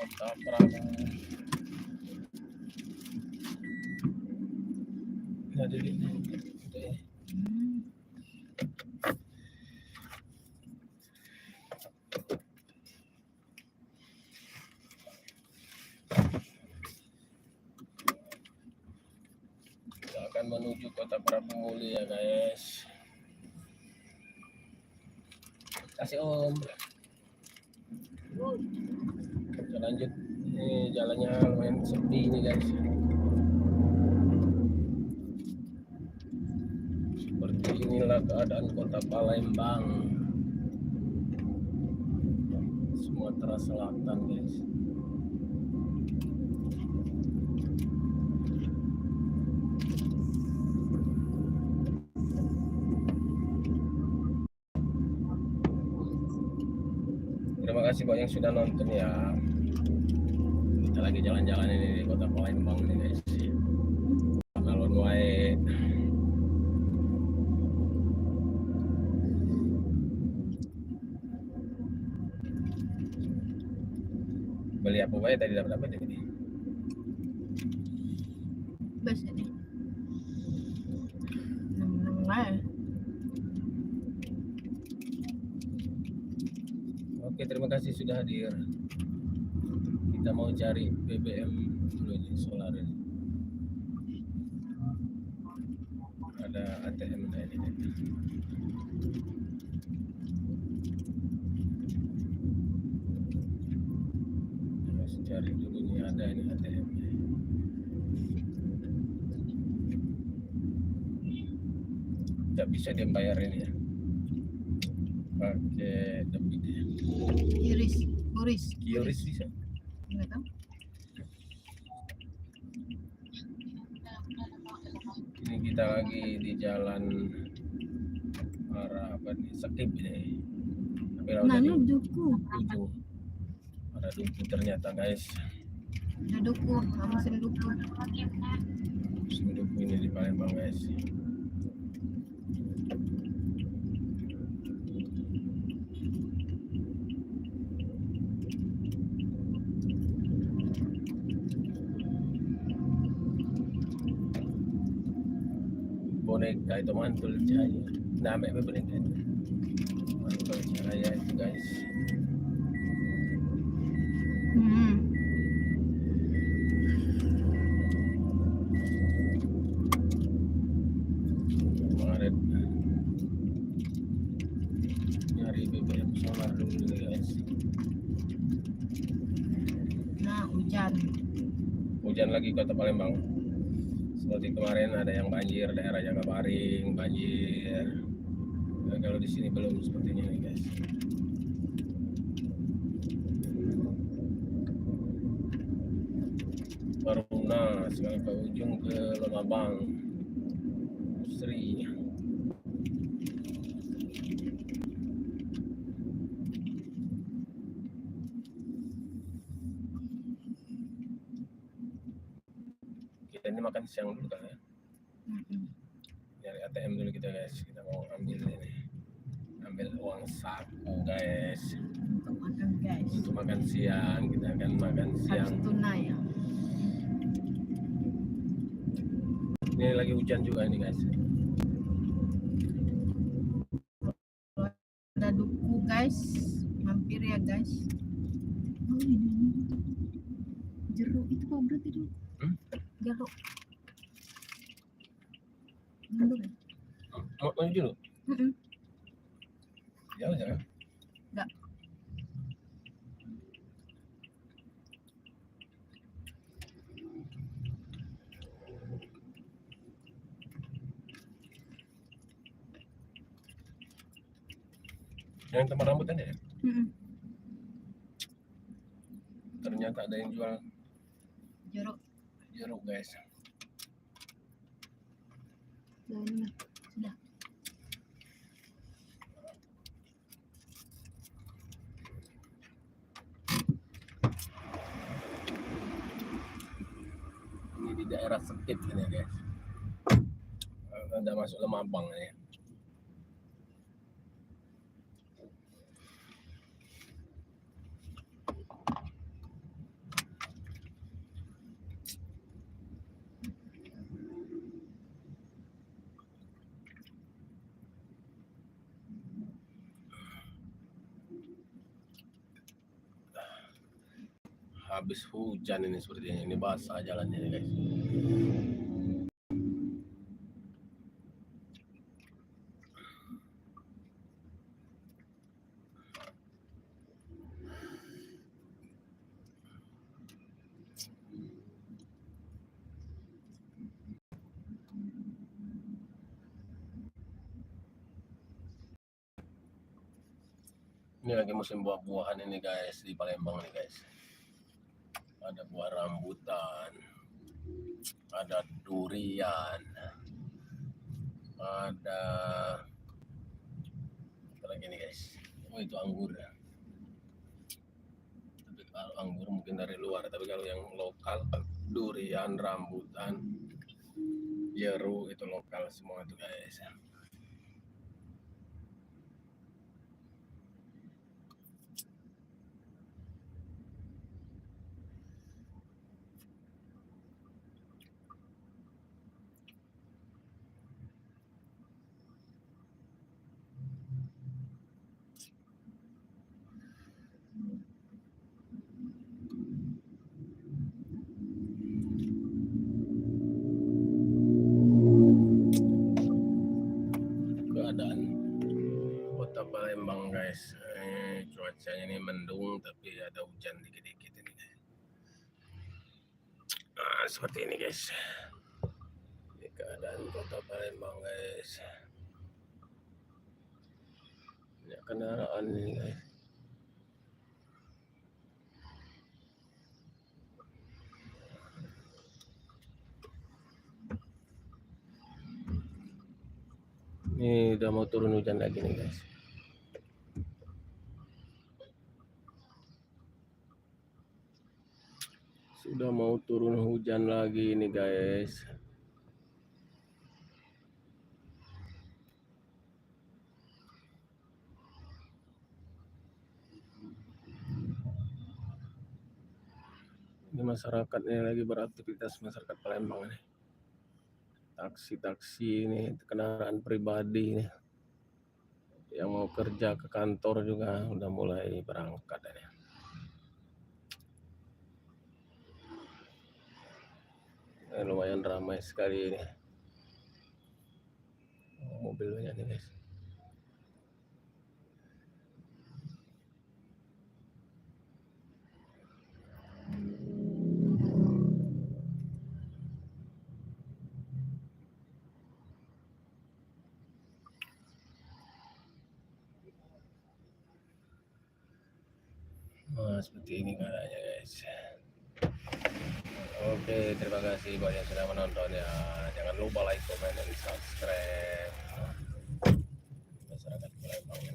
Kota Prabu. Ada di kita akan menuju Kota Prabu Muli ya guys. Kasih Om. Kita lanjut. Ini jalannya lumayan sepi ini guys. Seperti inilah keadaan Kota Palembang, Sumatera Selatan guys. Terima kasih buat yang sudah nonton ya. Kita lagi jalan-jalan ini di Kota Palembang nih guys. Alon wae. Beli apa wae tadi dapat ini? Bes ini. Oke, terima kasih sudah hadir. Kita mau cari BBM dulu ini, solar ini. Ada ATM ini. Harus cari dulu nih, ada ini ATM. Tidak bisa dia bayar ini ya. Pakai debit ya. QRIS bisa. Enggak tahu. Ini kita lagi di jalan arah apa nih? Sekip ini. Nah, duku. Ada duku ternyata guys. Ada duku, mesin duku. Mesin duku ini di Palembang guys. Boneka itu mantul cahaya. Namanya boneka itu. Mantul cahaya itu guys. Kemarin nyari BBM solar dulu guys. Nah, hujan lagi Kota Palembang. Seperti kemarin ada yang banjir daerah Jakabaring, banjir. Nah, kalau di sini belum sepertinya nih guys. Baruna sekali ke ujung ke Lemabang, Sri. Kita ini makan siang dulu kan ya. Nyari ATM dulu kita guys. Kita mau ambil ini. Ambil uang saku guys. untuk makan guys. Untuk makan siang, kita akan makan siang. Harus tunai ya. Ini lagi hujan juga ini guys. Ada duku guys, mampir ya guys. Oh ini jeruk itu kok berarti itu? Jeruk. Mundur ya? Mau maju dulu? Jangan. Enggak. Yang tempat rambutan ya? Ternyata ada yang jual jeruk guys. Sudah. Ini di daerah Sekip ini guys. Ada masuk Lemabang ini. habis hujan ini sepertinya, ini basah jalannya nih guys. Ini lagi musim buah-buahan ini guys di Palembang nih guys. Ada buah rambutan, ada durian, ada apa lagi nih guys? Oh itu anggur ya. Tapi kalau anggur mungkin dari luar, tapi kalau yang lokal durian, rambutan, jeruk itu lokal semua itu guys. Keadaan kota Palembang guys, cuacanya ini mendung tapi ada hujan dikit-dikit ini guys. Nah, seperti ini guys. Ini keadaan kota Palembang guys. Banyak kendaraan ini guys. Ini udah mau turun hujan lagi nih guys. Sudah mau turun hujan lagi nih guys. Ini masyarakat ini lagi beraktivitas, masyarakat Palembang nih. Taksi-taksi ini, kendaraan pribadi nih. Yang mau kerja ke kantor juga udah mulai berangkat ya. Lumayan ramai sekali ini. Mobilnya nih guys. Nah, seperti ini keadaannya guys. Oke, terima kasih buat yang sudah menonton ya. Jangan lupa like, comment, dan subscribe. Masyarakat Palembang.